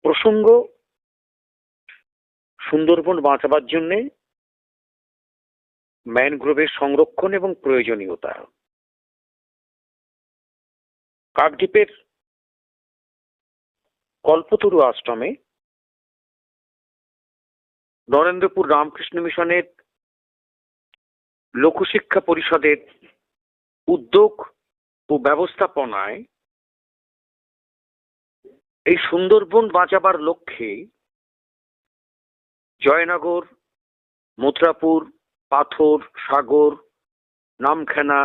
প্রসঙ্গ সুন্দরবন বাঁচাবার জন্য ম্যানগ্রোভের সংরক্ষণ এবং প্রয়োজনীয়তা। কাকদ্বীপের কল্পতরু আশ্রমে নরেন্দ্রপুর রামকৃষ্ণ মিশনের লোকশিক্ষা পরিষদের উদ্যোগ ও ব্যবস্থাপনায় এই সুন্দরবন বাঁচাবার লক্ষ্যে জয়নগর, মথুরাপুর, পাথর, সাগর, নামখানা,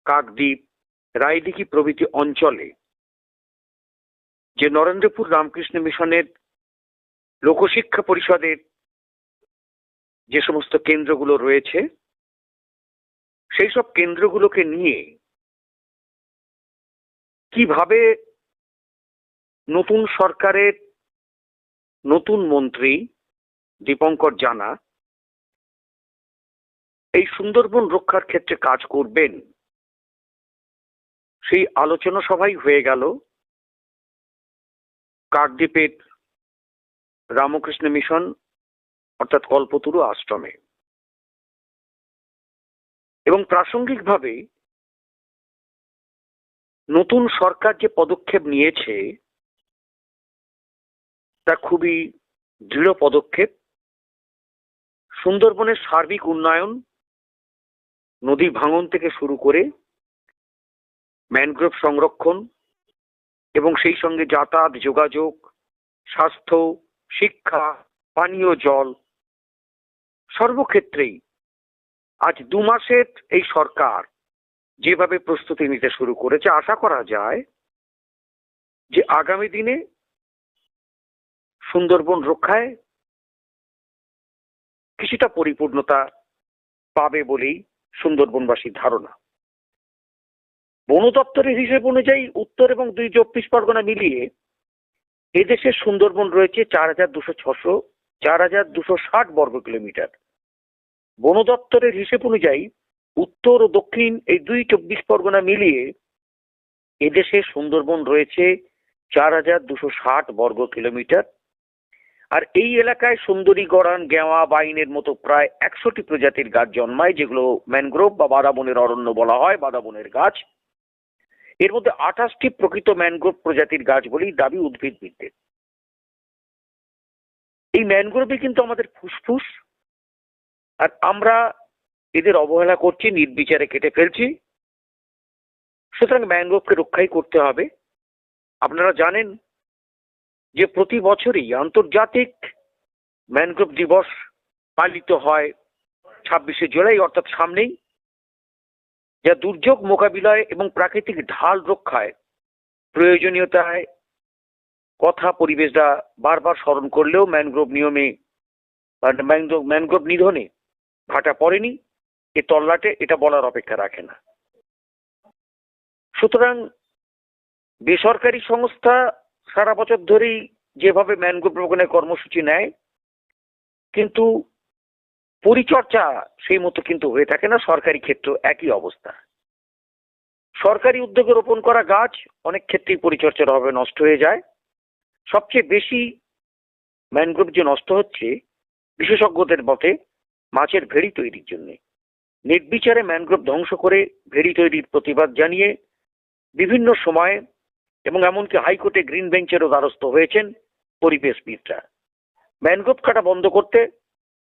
কাকদ্বীপ, রায়দিঘি প্রভৃতি অঞ্চলে যে নরেন্দ্রপুর রামকৃষ্ণ মিশনের লোকশিক্ষা পরিষদের যে সমস্ত কেন্দ্রগুলো রয়েছে সেই সব কেন্দ্রগুলোকে নিয়ে কিভাবে নতুন সরকারের নতুন মন্ত্রী দীপঙ্কর জানা এই সুন্দরবন রক্ষার ক্ষেত্রে কাজ করবেন, সেই আলোচনা সভাই হয়ে গেল কাকদ্বীপের রামকৃষ্ণ মিশন অর্থাৎ কল্পতরু আশ্রমে। এবং প্রাসঙ্গিকভাবে নতুন সরকার যে পদক্ষেপ নিয়েছে তা খুবই দৃঢ় পদক্ষেপ। সুন্দরবনের সার্বিক উন্নয়ন, নদী ভাঙন থেকে শুরু করে ম্যানগ্রোভ সংরক্ষণ এবং সেই সঙ্গে যাতায়াত, যোগাযোগ, স্বাস্থ্য, শিক্ষা, পানীয় জল সর্বক্ষেত্রেই আজ 2 মাসের এই সরকার যেভাবে প্রস্তুতি নিতে শুরু করেছে, আশা করা যায় যে আগামী দিনে সুন্দরবন রক্ষায় কিছুটা পরিপূর্ণতা পাবে বলেই সুন্দরবনবাসীর ধারণা। বন দপ্তরের হিসেব অনুযায়ী উত্তর এবং 2 চব্বিশ পরগনা মিলিয়ে এদেশের সুন্দরবন রয়েছে 4,260 বর্গ কিলোমিটার। বন দপ্তরের হিসেব অনুযায়ী উত্তর ও দক্ষিণ এই 2 চব্বিশ পরগনা মিলিয়ে এদেশে সুন্দরবন রয়েছে 4,260 বর্গ কিলোমিটার। আর এই এলাকায় সুন্দরী, গরান, গেওয়া, বাইনের মতো প্রায় 100টি প্রজাতির গাছ জন্মায়, যেগুলো ম্যানগ্রোভ বা বাদাবনের অরণ্য বলা হয়, বাদাবনের গাছ। এর মধ্যে 28টি প্রকৃত ম্যানগ্রোভ প্রজাতির গাছ বলেই দাবি উদ্ভিদবিদদের। এই ম্যানগ্রোভই কিন্তু আমাদের ফুসফুস, আর আমরা এদের অবহেলা করছি, নির্বিচারে কেটে ফেলছি। সুতরাং ম্যানগ্রোভকে রক্ষাই করতে হবে। আপনারা জানেন যে প্রতি বছরই আন্তর্জাতিক ম্যানগ্রোভ দিবস পালিত হয় 26শে জুলাই, অর্থাৎ সামনেই, যা দুর্যোগ মোকাবিলায় এবং প্রাকৃতিক ঢাল রক্ষায় প্রয়োজনীয়তায় কথা পরিবেশরা বারবার স্মরণ করলেও ম্যানগ্রোভ নিয়মে ম্যানগ্রোভ নিধনে ভাটা পড়েনি, এ তল্লাটে এটা বলার অপেক্ষা রাখে না। সুতরাং বেসরকারি সংস্থা সারা বছর ধরেই যেভাবে ম্যানগ্রোভ রোপণের কর্মসূচি নেয়, কিন্তু পরিচর্যা সেই মতো কিন্তু হয়ে থাকে না। সরকারি ক্ষেত্রেও একই অবস্থা। সরকারি উদ্যোগে রোপণ করা গাছ অনেক ক্ষেত্রেই পরিচর্যার অভাবে নষ্ট হয়ে যায়। সবচেয়ে বেশি ম্যানগ্রোভ যে নষ্ট হচ্ছে বিশেষজ্ঞদের মতে মাছের ভেড়ি তৈরির জন্য। নির্বিচারে ম্যানগ্রোভ ধ্বংস করে ভেড়ি তৈরির প্রতিবাদ জানিয়ে বিভিন্ন সময়ে এবং এমনকি হাইকোর্টে গ্রিন বেঞ্চেরও দ্বারস্থ হয়েছেন পরিবেশবিদরা। ম্যানগ্রোভ কাটা বন্ধ করতে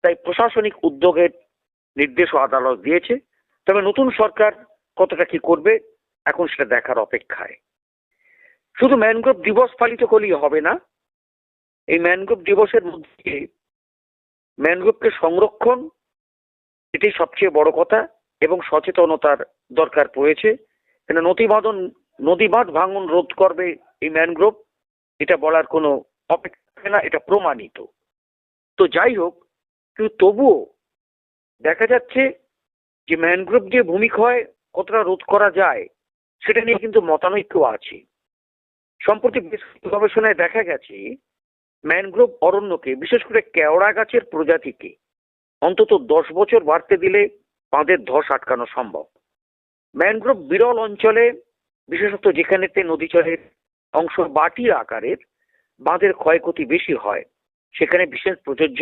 তাই প্রশাসনিক উদ্যোগের নির্দেশও আদালত দিয়েছে। তবে নতুন সরকার কতটা কি করবে এখন সেটা দেখার অপেক্ষায়। শুধু ম্যানগ্রোভ দিবস পালিত করলেই হবে না। এই ম্যানগ্রোভ দিবসের মধ্যে ম্যানগ্রোভকে সংরক্ষণ, এটাই সবচেয়ে বড় কথা, এবং সচেতনতার দরকার পড়েছে। কেন নদী বাঁধ ভাঙন রোধ করবে এই ম্যানগ্রোভ, এটা বলার কোনো অপেক্ষা না, এটা প্রমাণিত। তো যাই হোক, কিন্তু তবুও দেখা যাচ্ছে যে ম্যানগ্রোভ যে ভূমিক্ষয় কতটা রোধ করা যায় সেটা নিয়ে কিন্তু মতানৈক্য আছে। সম্প্রতি বেশ কিছু গবেষণায় দেখা গেছে ম্যানগ্রোভ অরণ্যকে, বিশেষ করে কেওড়া গাছের প্রজাতিকে অন্তত 10 বছর বাড়তে দিলে বাঁধের ধস আটকানো সম্ভব। ম্যানগ্রোভ বিরল অঞ্চলে, বিশেষত যেখানেতে নদীচরের অংশ বাটির আকারের, বাঁধের ক্ষয়ক্ষতি বেশি হয়, সেখানে বিশেষ প্রযোজ্য।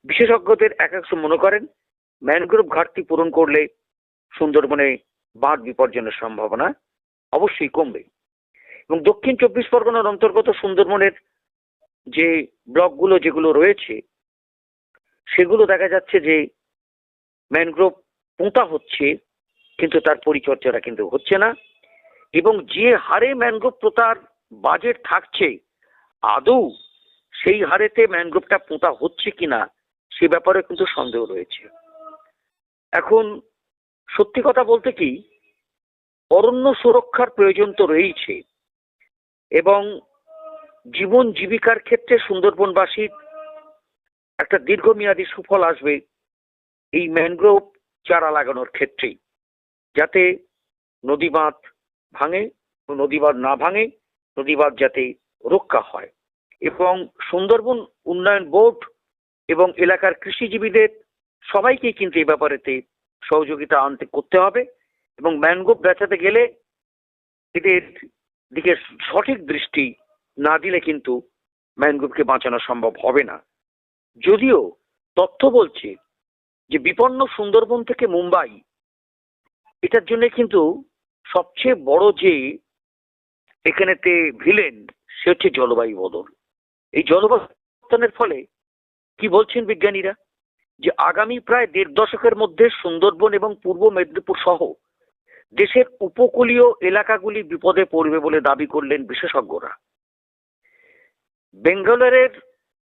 বিশেষজ্ঞদের একাংশ মনে করেন ম্যানগ্রোভ ঘাটতি পূরণ করলে সুন্দরবনে বাঁধ বিপর্যয়ের সম্ভাবনা অবশ্যই কমবে। এবং দক্ষিণ 24 পরগনার অন্তর্গত সুন্দরবনের যে ব্লকগুলো যেগুলো রয়েছে সেগুলো দেখা যাচ্ছে যে ম্যানগ্রোভ পোঁতা হচ্ছে, কিন্তু তার পরিচর্যাটা কিন্তু হচ্ছে না। এবং যে হারে ম্যানগ্রোভ পোঁতার বাজেট থাকছে, আদৌ সেই হারেতে ম্যানগ্রোভটা পোঁতা হচ্ছে কিনা সে ব্যাপারে কিন্তু সন্দেহ রয়েছে। এখন সত্যি কথা বলতে কি, অরণ্য সুরক্ষার প্রয়োজন তো রয়েছে, এবং জীবন জীবিকার ক্ষেত্রে সুন্দরবনবাসীর একটা দীর্ঘমেয়াদী সুফল আসবে এই ম্যানগ্রোভ চারা লাগানোর ক্ষেত্রেই, যাতে নদী বাঁধ ভাঙে, নদী বাঁধ না ভাঙে, নদী বাঁধ যাতে রক্ষা হয়। এবং সুন্দরবন উন্নয়ন বোর্ড এবং এলাকার কৃষিজীবীদের সবাইকেই কিন্তু এই ব্যাপারেতে সহযোগিতা করতে হবে। এবং ম্যানগ্রোভ বাঁচাতে গেলে এদের দিকে সঠিক দৃষ্টি না দিলে কিন্তু ম্যানগ্রোভকে বাঁচানো সম্ভব হবে না। যদিও তথ্য বলছে যে বিপন্ন সুন্দরবন থেকে মুম্বাই, এটার জন্য কিন্তু সবচেয়ে বড় যে এখানেতে ভিলেন সে হচ্ছে জলবায়ু বদল। এই জলবায়ু পরিবর্তনের ফলে কি বলছেন বিজ্ঞানীরা, যে আগামী প্রায় 1.5 দশকের মধ্যে সুন্দরবন এবং পূর্ব মেদিনীপুর সহ দেশের উপকূলীয় এলাকাগুলি বিপদে পড়বে বলে দাবি করলেন বিশেষজ্ঞরা। বেঙ্গালুরুর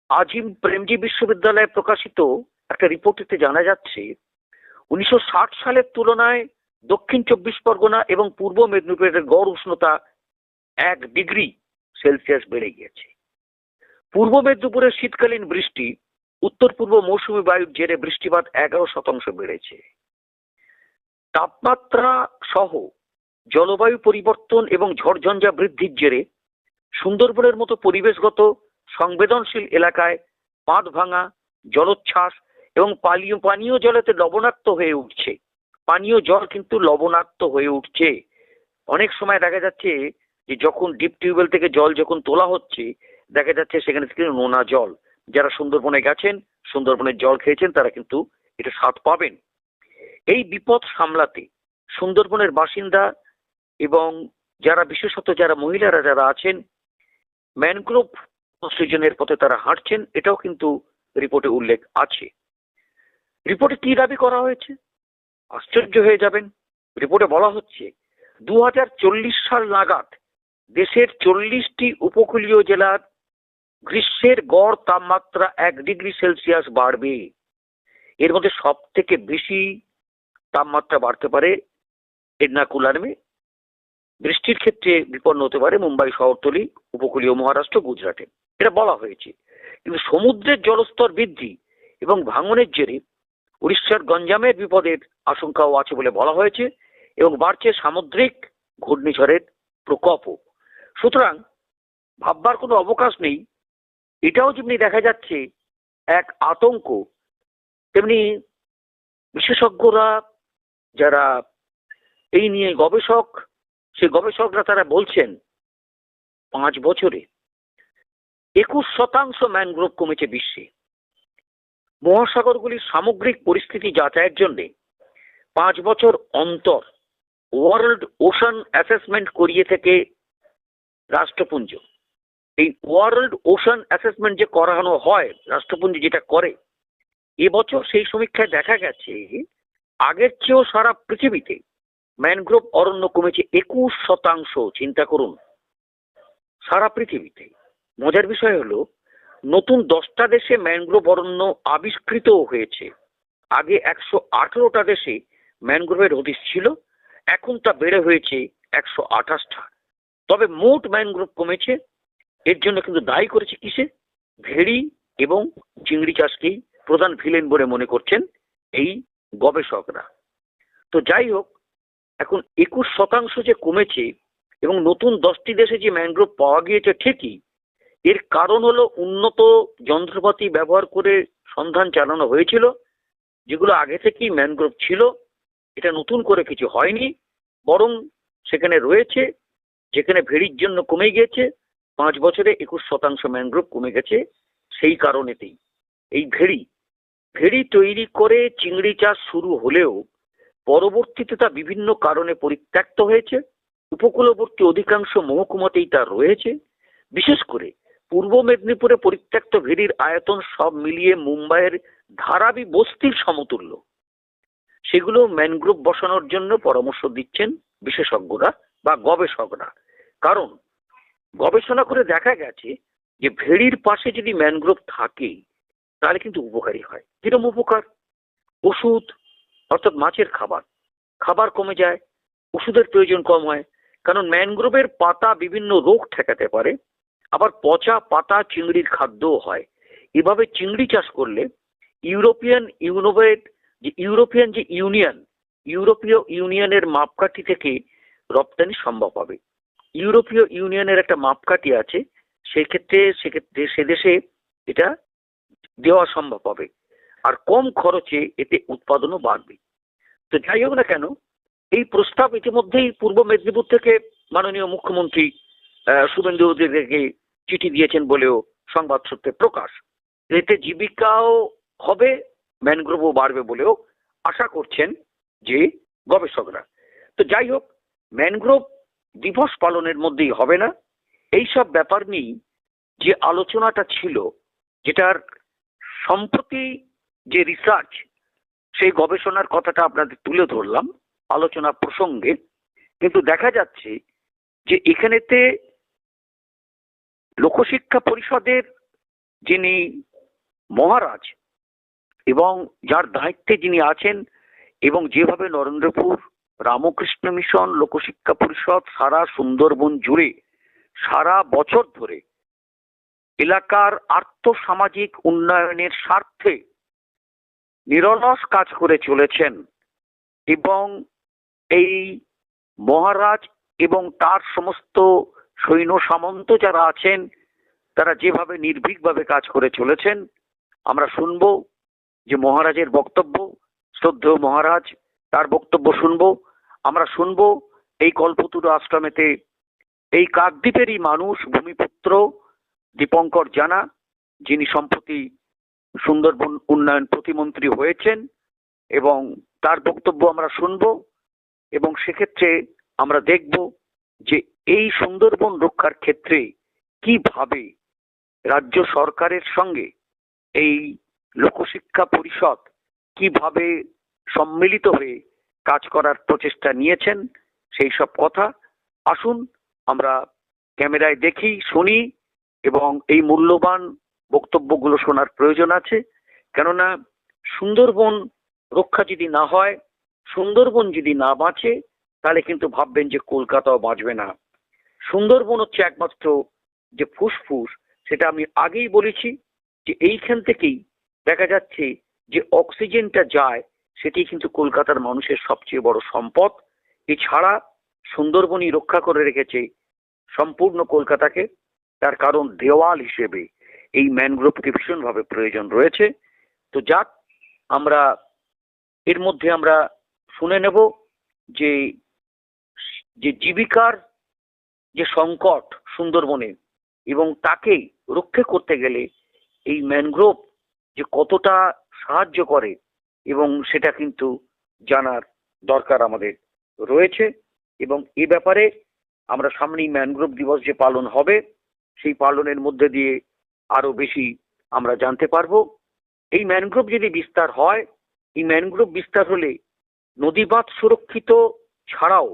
আজিম প্রেমজি বিশ্ববিদ্যালয়ে প্রকাশিত একটা রিপোর্টে জানা যাচ্ছে 1960 সালের তুলনায় দক্ষিণ 24 পরগনা এবং পূর্ব মেদিনীপুরের গড় উষ্ণতা 1 ডিগ্রি সেলসিয়াস বেড়ে গিয়েছে। পূর্ব মেদিনীপুরের শীতকালীন বৃষ্টি, উত্তর পূর্ব মৌসুমী বায়ুর জেরে বৃষ্টিপাত 11% বেড়েছে। তাপমাত্রা সহ জলবায়ু পরিবর্তন এবং ঝড়ঝঞ্ঝা বৃদ্ধির জেরে সুন্দরবনের মতো পরিবেশগত সংবেদনশীল এলাকায় বাঁধ ভাঙা, জলোচ্ছ্বাস এবং পানীয় জলেতে লবণাক্ত হয়ে উঠছে। পানীয় জল কিন্তু লবণাক্ত হয়ে উঠছে। অনেক সময় দেখা যাচ্ছে যে যখন ডিপ টিউবওয়েল থেকে জল যখন তোলা হচ্ছে, দেখা যাচ্ছে সেখানে থেকে নোনা জল। যারা সুন্দরবনে গেছেন, সুন্দরবনের জল খেয়েছেন, তারা কিন্তু এটা স্বাদ পাবেন। এই বিপদ সামলাতে সুন্দরবনের বাসিন্দা এবং যারা বিশেষত যারা মহিলারা যারা আছেন, ম্যানগ্রোভ সৃজনের পথে তারা হাঁটছেন, এটাও কিন্তু রিপোর্টে উল্লেখ আছে। রিপোর্টে কি দাবি করা হয়েছে আশ্চর্য হয়ে যাবেন। রিপোর্টে বলা হচ্ছে 2040 সাল নাগাদ দেশের 40টি উপকূলীয় জেলার গ্রীষ্মের গড় তাপমাত্রা 1 ডিগ্রি সেলসিয়াস বাড়বে। এর মধ্যে সব থেকে বেশি তাপমাত্রা বাড়তে পারে এর্নাকুলামে। বৃষ্টির ক্ষেত্রে বিপন্ন হতে পারে মুম্বাই শহরতলি, উপকূলীয় মহারাষ্ট্র, গুজরাটে, এটা বলা হয়েছে। কিন্তু সমুদ্রের জলস্তর বৃদ্ধি এবং ভাঙনের জেরে উড়িষ্যার গঞ্জামের বিপদের আশঙ্কাও আছে বলে বলা হয়েছে, এবং বাড়ছে সামুদ্রিক ঘূর্ণিঝড়ের প্রকোপও। সুতরাং ভাববার কোনো অবকাশ নেই। এটাও যেমনি দেখা যাচ্ছে এক আতঙ্ক, তেমনি বিশেষজ্ঞরা যারা এই নিয়ে গবেষক, সেই গবেষকরা তারা বলছেন 5 বছরে 21% ম্যানগ্রোভ কমেছে বিশ্বে। মহাসাগরগুলির সামগ্রিক পরিস্থিতি যাচাইয়ের জন্য 5 বছর অন্তর ওয়ার্ল্ড ওশান অ্যাসেসমেন্ট করিয়ে থেকে রাষ্ট্রপুঞ্জ। এই ওয়ার্ল্ড ওশান অ্যাসেসমেন্ট যে করানো হয়, রাষ্ট্রপুঞ্জ যেটা করে, এবছর সেই সমীক্ষায় দেখা গেছে আগের চেয়েও সারা পৃথিবীতে ম্যানগ্রোভ অরণ্য কমেছে 21%। চিন্তা করুন, সারা পৃথিবীতে। মজার বিষয় হলো নতুন 10টা দেশে ম্যানগ্রোভ অরণ্য আবিষ্কৃত হয়েছে। আগে 118টা দেশে ম্যানগ্রোভের হদিশ ছিল, এখন তা বেড়ে হয়েছে 128টা। তবে মোট ম্যানগ্রোভ কমেছে। এর জন্য কিন্তু দায়ী করেছে কিসে? ভেড়ি এবং চিংড়ি চাষকেই প্রধান ভিলেন বলে মনে করছেন এই গবেষকরা। তো যাই হোক, এখন 21% যে কমেছে এবং নতুন 10টি দেশে যে ম্যানগ্রোভ পাওয়া গিয়েছে ঠিকই, এর কারণ হলো উন্নত যন্ত্রপাতি ব্যবহার করে সন্ধান চালানো হয়েছিল, যেগুলো আগে থেকেই ম্যানগ্রোভ ছিল। এটা নতুন করে কিছু হয়নি, বরং সেখানে রয়েছে। যেখানে ভেড়ির জন্য কমে গিয়েছে, 5 বছরে 21% ম্যানগ্রোভ কমে গেছে। সেই কারণেতেই এই ভেড়ি তৈরি করে চিংড়ি চাষ শুরু হলেও পরবর্তীতে তা বিভিন্ন কারণে পরিত্যক্ত হয়েছে। উপকূলবর্তী অধিকাংশ মহকুমাতেই তা রয়েছে। বিশেষ করে পূর্ব মেদিনীপুরে পরিত্যক্ত ভেড়ির আয়তন সব মিলিয়ে মুম্বাইয়ের ধারাবি বস্তির সমতুল্য। সেগুলো ম্যানগ্রোভ বসানোর জন্য পরামর্শ দিচ্ছেন বিশেষজ্ঞরা বা গবেষকরা। কারণ গবেষণা করে দেখা গেছে যে ভেড়ির পাশে যদি ম্যানগ্রোভ থাকে তাহলে কিন্তু উপকারী হয়। কিরকম উপকার? ওষুধ, অর্থাৎ মাছের খাবার কমে যায়, ওষুধের প্রয়োজন কম হয়। কারণ ম্যানগ্রোভের পাতা বিভিন্ন রোগ ঠেকাতে পারে। আবার পচা পাতা চিংড়ির খাদ্যও হয়। এভাবে চিংড়ি চাষ করলে ইউরোপীয় ইউনিয়নের মাপকাঠি থেকে রপ্তানি সম্ভব হবে। ইউরোপীয় ইউনিয়নের একটা মাপকাঠি আছে, সেক্ষেত্রে সে দেশে এটা দেওয়া সম্ভব হবে। আর কম খরচে এতে উৎপাদনও বাড়বে। তো যাই হোক না কেন, এই প্রস্তাব ইতিমধ্যেই পূর্ব মেদিনীপুর থেকে মাননীয় মুখ্যমন্ত্রী শুভেন্দু অধিকারীকে চিঠি দিয়েছেন বলেও সংবাদ সূত্রে প্রকাশ। এতে জীবিকাও হবে, ম্যানগ্রোভও বাড়বে বলেও আশা করছেন যে গবেষকরা। তো যাই হোক, ম্যানগ্রোভ দিবস পালনের মধ্যেই হবে না। এইসব ব্যাপার নিয়েই যে আলোচনাটা ছিল, যেটার সম্প্রতি যে রিসার্চ, সেই গবেষণার কথাটা আপনাদের তুলে ধরলাম আলোচনা প্রসঙ্গে। কিন্তু দেখা যাচ্ছে যে এখানেতে লোকশিক্ষা পরিষদের যিনি মহারাজ এবং যার দায়িত্বে যিনি আছেন, এবং যেভাবে নরেন্দ্রপুর রামকৃষ্ণ মিশন, লোকশিক্ষা পরিষদ সারা সুন্দরবন জুড়ে সারা বছর ধরে এলাকার আর্থসামাজিক উন্নয়নের স্বার্থে নিরলস কাজ করে চলেছেন, এবং এই মহারাজ এবং তার সমস্ত সৈন্য সামন্ত যারা আছেন তারা যেভাবে নির্ভীকভাবে কাজ করে চলেছেন, আমরা শুনব যে মহারাজের বক্তব্য, শ্রদ্ধেয় মহারাজ তার বক্তব্য শুনব। আমরা শুনব এই কল্পতরু আশ্রমেতে এই কাকদ্বীপেরই মানুষ, ভূমিপুত্র দীপঙ্কর জানা, যিনি সম্প্রতি সুন্দরবন উন্নয়ন প্রতিমন্ত্রী হয়েছেন, এবং তার বক্তব্য আমরা শুনব। এবং সেক্ষেত্রে আমরা দেখব যে এই সুন্দরবন রক্ষার ক্ষেত্রে কিভাবে রাজ্য সরকারের সঙ্গে এই লোকশিক্ষা পরিষদ কিভাবে সম্মিলিত হয়ে কাজ করার প্রচেষ্টা নিয়েছেন, সেই সব কথা আসুন আমরা ক্যামেরায় দেখি, শুনি, এবং এই মূল্যবান বক্তব্যগুলো শোনার প্রয়োজন আছে। কেননা সুন্দরবন রক্ষা যদি না হয়, সুন্দরবন যদি না বাঁচে, তাহলে কিন্তু ভাববেন যে কলকাতাও বাঁচবে না। সুন্দরবন হচ্ছে একমাত্র যে ফুসফুস, সেটা আমি আগেই বলেছি যে এইখান থেকেই দেখা যাচ্ছে যে অক্সিজেনটা যায়, সেটি কিন্তু কলকাতার মানুষের সবচেয়ে বড় সম্পদ। এছাড়া সুন্দরবনই রক্ষা করে রেখেছে সম্পূর্ণ কলকাতাকে। তার কারণ দেওয়াল হিসেবে এই ম্যানগ্রোভকে ভীষণভাবে প্রয়োজন রয়েছে। তো যাক, আমরা এর মধ্যে আমরা শুনে নেব যে জীবিকার যে সংকট সুন্দরবনে, এবং তাকে রক্ষা করতে গেলে এই ম্যানগ্রোভ যে কতটা সাহায্য করে, এবং সেটা কিন্তু জানার দরকার আমাদের রয়েছে। এবং এ ব্যাপারে আমরা সামনেই ম্যানগ্রোভ দিবস যে পালন হবে, সেই পালনের মধ্যে দিয়ে আরো বেশি আমরা জানতে পারবো। এই ম্যানগ্রোভ যদি বিস্তার হয়, এই ম্যানগ্রোভ বিস্তার হলে নদীবাঁধ সুরক্ষিত ছাড়াও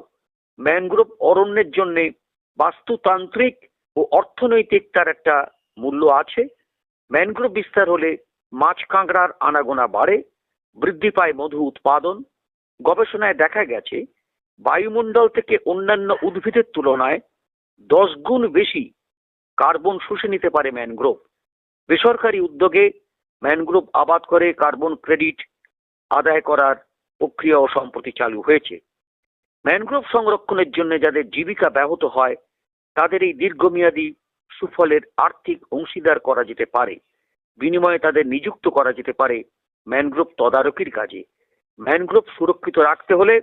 ম্যানগ্রোভ অরণ্যের জন্য বাস্তুতান্ত্রিক ও অর্থনৈতিক তার একটা মূল্য আছে। ম্যানগ্রোভ বিস্তার হলে মাছ কাঁকড়ার আনাগোনা বাড়ে, বৃদ্ধি পায় মধু উৎপাদন। গবেষণায় দেখা গেছে বায়ুমণ্ডল থেকে অন্যান্য উদ্ভিদের তুলনায় 10 গুণ বেশি কার্বন শুষে নিতে পারে ম্যানগ্রোভ। বেসরকারি উদ্যোগে ম্যানগ্রোভ আবাদ করে কার্বন ক্রেডিট আদায় করার প্রক্রিয়াও সম্প্রতি চালু হয়েছে। ম্যানগ্রোভ সংরক্ষণের জন্য যাদের জীবিকা ব্যাহত হয়, তাদের এই দীর্ঘমেয়াদী সুফলের আর্থিক অংশীদার করা যেতে পারে। বিনিময়ে তাদের নিযুক্ত করা যেতে পারে ম্যানগ্রোভ তদারকির কাজে। ম্যানগ্রোভ সুরক্ষিত রাখতে হলে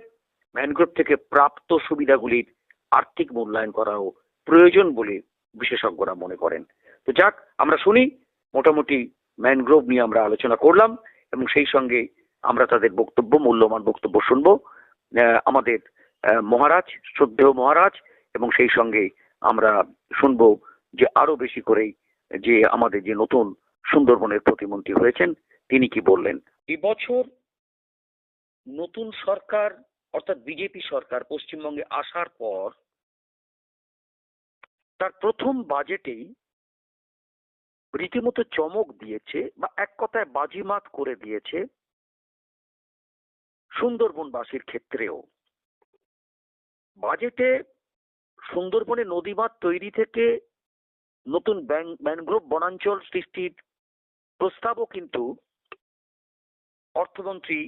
ম্যানগ্রোভ থেকে প্রাপ্ত সুবিধাগুলির আর্থিক মূল্যায়ন করাও প্রয়োজন বলে বিশেষজ্ঞরা মনে করেন। তো যাক, আমরা শুনি। মোটামুটি ম্যানগ্রোভ নিয়ে আমরা আলোচনা করলাম এবং সেই সঙ্গে আমরা তাদের বক্তব্য, মূল্যবান বক্তব্য শুনবো। আমাদের মহারাজ, শ্রদ্ধেয় মহারাজ, এবং সেই সঙ্গে আমরা শুনবো যে আরো বেশি করে যে আমাদের যে নতুন সুন্দরবনের প্রতিমন্ত্রী হয়েছেন তিনি কি বললেন। এবছর নতুন সরকার অর্থাৎ বিজেপি সরকার পশ্চিমবঙ্গে আসার পর তার প্রথম বাজেটেই রীতিমতো চমক দিয়েছে বা এক কথায় বাজিমাত করে দিয়েছে সুন্দরবনবাসীর ক্ষেত্রেও। বাজেটে সুন্দরবনে নদীবাঁধ তৈরি থেকে নতুন ম্যানগ্রোভ বনাঞ্চল সৃষ্টির প্রস্তাবও কিন্তু অর্থমন্ত্রী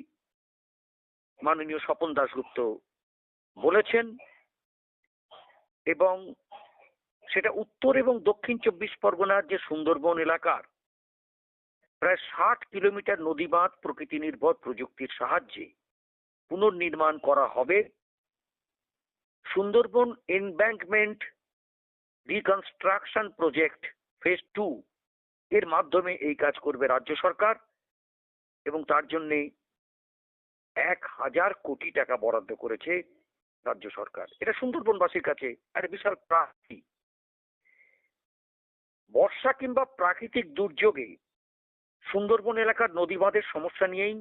মাননীয় স্বপন দাশগুপ্ত বলেছেন, এবং সেটা উত্তর এবং দক্ষিণ 24 পরগনার যে সুন্দরবন এলাকার প্রায় 60 কিলোমিটার নদীবাঁধ প্রকৃতি নির্ভর প্রযুক্তির সাহায্যে পুনর্নির্মাণ করা হবে। সুন্দরবন এনব্যাঙ্কমেন্ট রিকনস্ট্রাকশন প্রজেক্ট ফেজ 2 এর মাধ্যমে এই কাজ করবে রাজ্য সরকার, এবং তার জন্য 1000 কোটি টাকা বরাদ্দ করেছে রাজ্য সরকার। এটা সুন্দরবনবাসীর কাছে একটা বিশাল প্রাপ্তি। বর্ষা কিংবা প্রাকৃতিক দুর্যোগে সুন্দরবন এলাকার নদীবাঁধের সমস্যা নিয়েই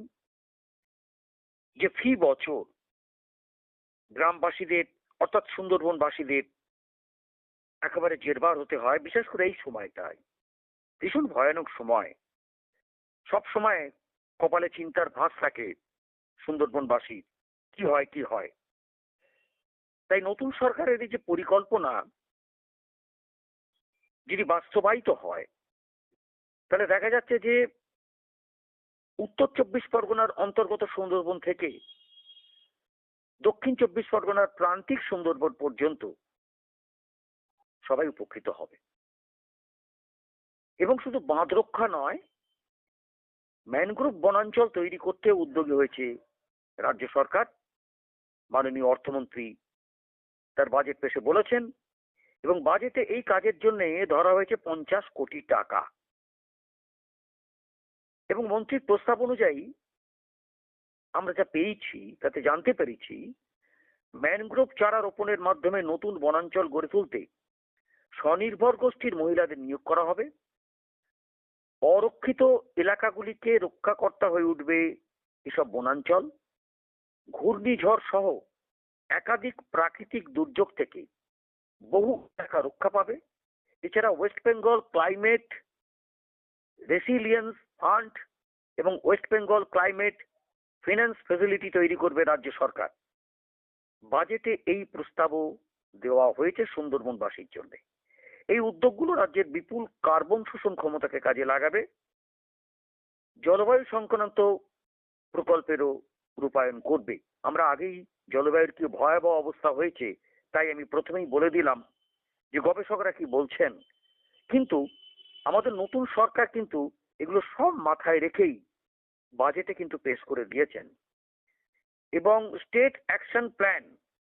যে ফি বছর গ্রামবাসীদের অর্থাৎ সুন্দরবনবাসীদের একেবারে জেরবার হতে হয়, বিশেষ করে এই সময়টায় ভীষণ ভয়ানক সময়। সব সময় কপালে চিন্তার ভাঁজ থাকে সুন্দরবনবাসীর, কি হয় কি হয়। তাই নতুন সরকারের এই যে পরিকল্পনা যদি বাস্তবায়িত হয় তাহলে দেখা যাচ্ছে যে উত্তর 24 পরগনার অন্তর্গত সুন্দরবন থেকে দক্ষিণ 24 পরগনার প্রান্তিক সুন্দরবন পর্যন্ত সবাই উপকৃত হবে। এবং শুধু বাঁধ রক্ষা নয়, ম্যানগ্রোভ বনাঞ্চল তৈরি করতে উদ্যোগী হয়েছে রাজ্য সরকার। মাননীয় অর্থমন্ত্রী তার বাজেট পেশে বলেছেন, এবং বাজেটে এই কাজের জন্য ধরা হয়েছে 50 কোটি টাকা। এবং মন্ত্রীর প্রস্তাব অনুযায়ী আমরা যা পেয়েছি তাতে জানতে পেরেছি ম্যানগ্রোভ চারা রোপণের মাধ্যমে নতুন বনাঞ্চল গড়ে তুলতে স্বনির্ভর গোষ্ঠীর মহিলাদের নিয়োগ করা হবে। অরক্ষিত এলাকাগুলিকে রক্ষাকর্তা হয়ে উঠবে এসব বনাঞ্চল। ঘূর্ণিঝড় সহ একাধিক প্রাকৃতিক দুর্যোগ থেকে বহু এলাকা রক্ষা পাবে। এছাড়া West Bengal climate resilience fund এবং West Bengal climate finance facility তৈরি করবে রাজ্য সরকার। বাজেটে এই প্রস্তাবও দেওয়া হয়েছে সুন্দরবনবাসীর জন্য। এই উদ্যোগগুলো রাজ্যের বিপুল কার্বন শোষণ ক্ষমতাকে কাজে লাগাবে, জলবায়ু সংক্রান্ত প্রকল্পেরও রূপায়ণ করবে। আমরা আগেই জলবায়ুর কি ভয়াবহ অবস্থা হয়েছে তাই আমি প্রথমেই বলে দিলাম যে গবেষকরা কি বলছেন, কিন্তু আমাদের নতুন সরকার কিন্তু এগুলো সব মাথায় রেখেই বাজেটে কিন্তু পেশ করে দিয়েছেন। এবং state action plan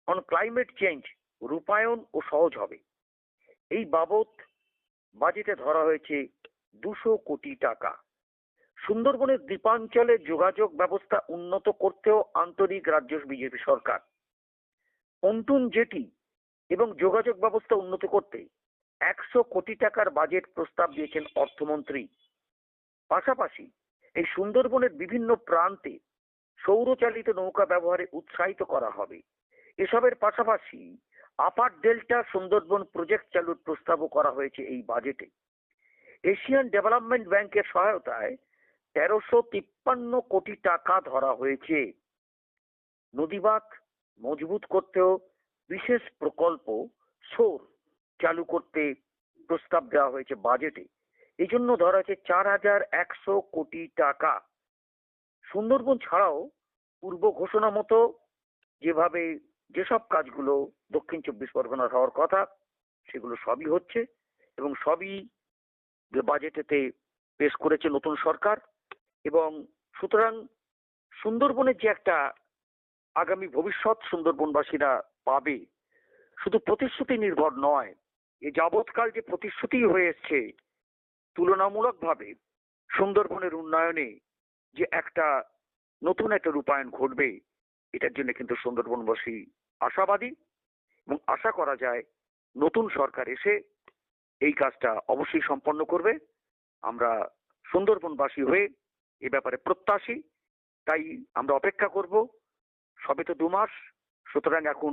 on climate change রূপায়ণ ও সহজ হবে। এই বাবদ বাজেটে ধরা হয়েছে 200 কোটি টাকা। সুন্দরবনের দ্বীপাঞ্চলে যোগাযোগ ব্যবস্থা উন্নত করতেও আন্তরিক রাজ্য বিজেপি সরকার। পন্টুন জেটি এবং যোগাযোগ ব্যবস্থা উন্নত করতে 100 কোটি টাকার বাজেট প্রস্তাব দিয়েছেন অর্থমন্ত্রী। পাশাপাশি এই সুন্দরবনের বিভিন্ন প্রান্তে সৌরচালিত নৌকা ব্যবহারে উৎসাহিত করা হবে। এসবের পাশাপাশি আপার ডেল্টা সুন্দরবন প্রজেক্ট চালুর প্রস্তাবও করা হয়েছে এই বাজেটে। এশিয়ান ডেভেলপমেন্ট ব্যাংকের সহায়তায় 1353 কোটি টাকা ধরা হয়েছে। নদীবাঁধ মজবুত করতেও বিশেষ প্রকল্প সোর চালু করতে প্রস্তাব দেওয়া হয়েছে বাজেটে। এই জন্য ধরা হয়েছে 4100 কোটি টাকা। সুন্দরবন ছাড়াও পূর্ব ঘোষণা মতো যেভাবে যেসব কাজগুলো দক্ষিণ 24 পরগনার হওয়ার কথা সেগুলো সবই হচ্ছে, এবং সবই বাজেটেতে পেশ করেছে নতুন সরকার। এবং সুতরাং সুন্দরবনের যে একটা আগামী ভবিষ্যৎ সুন্দরবনবাসীরা পাবে শুধু প্রতিশ্রুতি নির্ভর নয়, এ যাবৎকাল যে প্রতিশ্রুতি হয়ে এসছে তুলনামূলকভাবে সুন্দরবনের উন্নয়নে যে একটা নতুন একটা রূপায়ণ ঘটবে, এটার জন্য কিন্তু সুন্দরবনবাসী আশাবাদী এবং আশা করা যায় নতুন সরকার এসে এই কাজটা অবশ্যই সম্পন্ন করবে। আমরা সুন্দরবনবাসী হয়ে এ ব্যাপারে প্রত্যাশী, তাই আমরা অপেক্ষা করব। সবে তো 2 মাস, সুতরাং এখন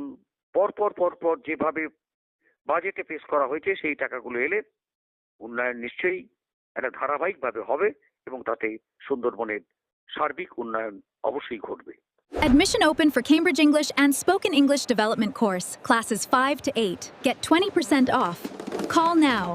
পর যেভাবে বাজেটে পেশ করা হয়েছে সেই টাকাগুলো এলে উন্নয়ন নিশ্চয়ই একটা ধারাবাহিকভাবে হবে এবং তাতে সুন্দরবনের সার্বিক উন্নয়ন অবশ্যই ঘটবে। Admission open for Cambridge English and Spoken English Development course, classes 5 to 8. Get 20% off. Call now.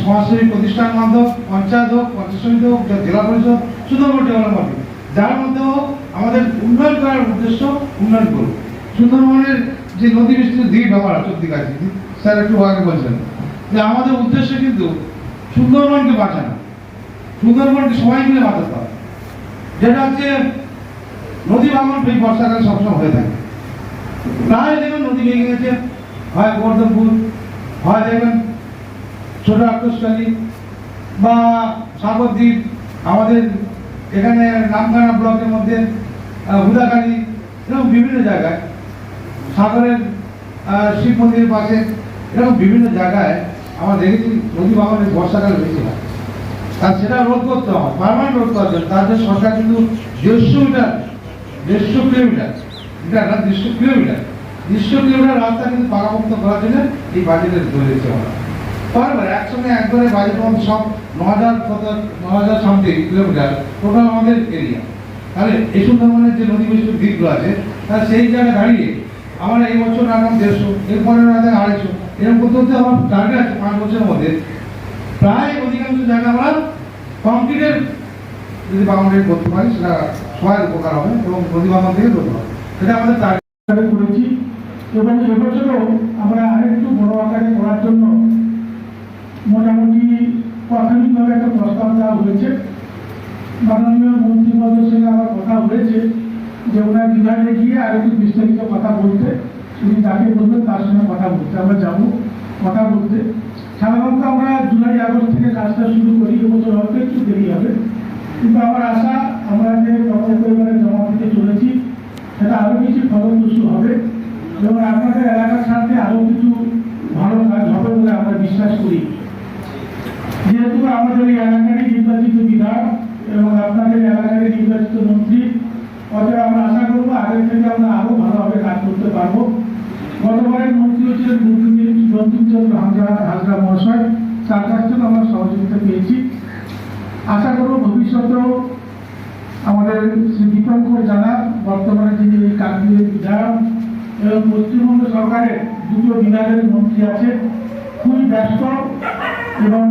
সমাজসেবী প্রতিষ্ঠান মাধ্যম, পঞ্চায়েত হোক, পঞ্চায়েত সমিতি হোক, জেলা পরিষদ, সুন্দরবন ডেভেলপমেন্ট, যার মধ্যে হোক আমাদের উন্নয়ন করার উদ্দেশ্য উন্নয়ন করব। সুন্দরবনের যে নদী বিস্তৃত দ্বীপ ব্যবহার চলতি কাছে স্যার একটু আগে বলছেন যে আমাদের উদ্দেশ্য কিন্তু সুন্দরবনকে বাঁচানো, সুন্দরবনকে সবাই মিলে বাঁচাতে হবে। যেটা হচ্ছে নদী ভাঙন এই বর্ষাকালে সবসময় হয়ে থাকে, প্রায় দেখবেন নদী ভেঙে গেছে, হয় বর্ধনপুর, হয় দেখবেন ছোট আক্রোশকালী বা সাগরদ্বীপ, আমাদের এখানে নামখানা ব্লকের মধ্যে হুদাকালী, এরকম বিভিন্ন জায়গায় সাগরের শিব মন্দিরের পাশে এরকম বিভিন্ন জায়গায় আমরা দেখেছি নদী ভাঙনের বর্ষাকালে বেশি হয়। আর সেটা রোধ করতে হয়, পারমানেন্ট রোধ করতে হবে। তার জন্য সরকার কিন্তু 150 কিলোমিটার রাস্তা কিন্তু পাকাপোক্ত করার জন্য এই বাজেটে ধরেছে আমরা। বারবার একসঙ্গে একবারে বাজেট সব 9,000 সামথিং কিলোমিটার টোটাল আমাদের এরিয়া। তাহলে এই সুন্দরবনের যে নদী বিস্তৃত দ্বীপগুলো আছে তাহলে সেই জায়গায় দাঁড়িয়ে আমরা এই বছর আগাম 150, এরপরের 250, এরকম করতে করতে আমার টার্গেট আছে 5 বছরের মধ্যে প্রায় অধিকাংশ জায়গা আমরা কংক্রিটের যদি বাউন্ডারি করতে পারি সেটা সবার উপকার হবে এবং নদী ভাঙন থেকে করতে হবে, সেটা আমাদের টার্গেট করেছি। এবং এবছরও আমরা আরেকটু বড় আকারে করার জন্য মোটামুটি প্রাথমিকভাবে একটা প্রস্তাব দেওয়া হয়েছে। মাননীয় মন্ত্রী মহোদয়ের সঙ্গে আমার কথা হয়েছে যে ওনার বিভাগে গিয়ে আর একটু বিস্তারিত কথা বলতে, তিনি যাকে বলবেন তার সঙ্গে কথা বলতে আমরা যাবো কথা বলতে। সাধারণত আমরা জুলাই আগস্ট থেকে কাজটা শুরু করি, এবছর হয়তো একটু দেরি হবে, কিন্তু আমার আশা আমরা যে প্রকল্প এবারে জমা দিতে চলেছি সেটা আরও কিছু ফলপ্রসূ হবে এবং আপনাদের এলাকার সাথে আরও কিছু ভালো কাজ হবে বলে আমরা বিশ্বাস করি। যেহেতু আমাদের এই এলাকারই নির্বাচিত বিধায়ক এবং আপনাদের এলাকারই নির্বাচিত মন্ত্রী, অতএব আমরা আশা করবো আগের থেকে আমরা আরো ভালোভাবে কাজ করতে পারবো। গতবারের মন্ত্রী হচ্ছিলেন বঙ্কিমচন্দ্র হাজরা মহাশয়, তার কাছ থেকে আমরা সহযোগিতা পেয়েছি। আশা করবো ভবিষ্যতেও আমাদের শ্রী দীপঙ্কর জানা বর্তমানে যিনি এই কাকদ্বীপের বিধায়ক এবং পশ্চিমবঙ্গ সরকারের 2টো বিভাগের মন্ত্রী আছে, খুবই ব্যস্ত এবং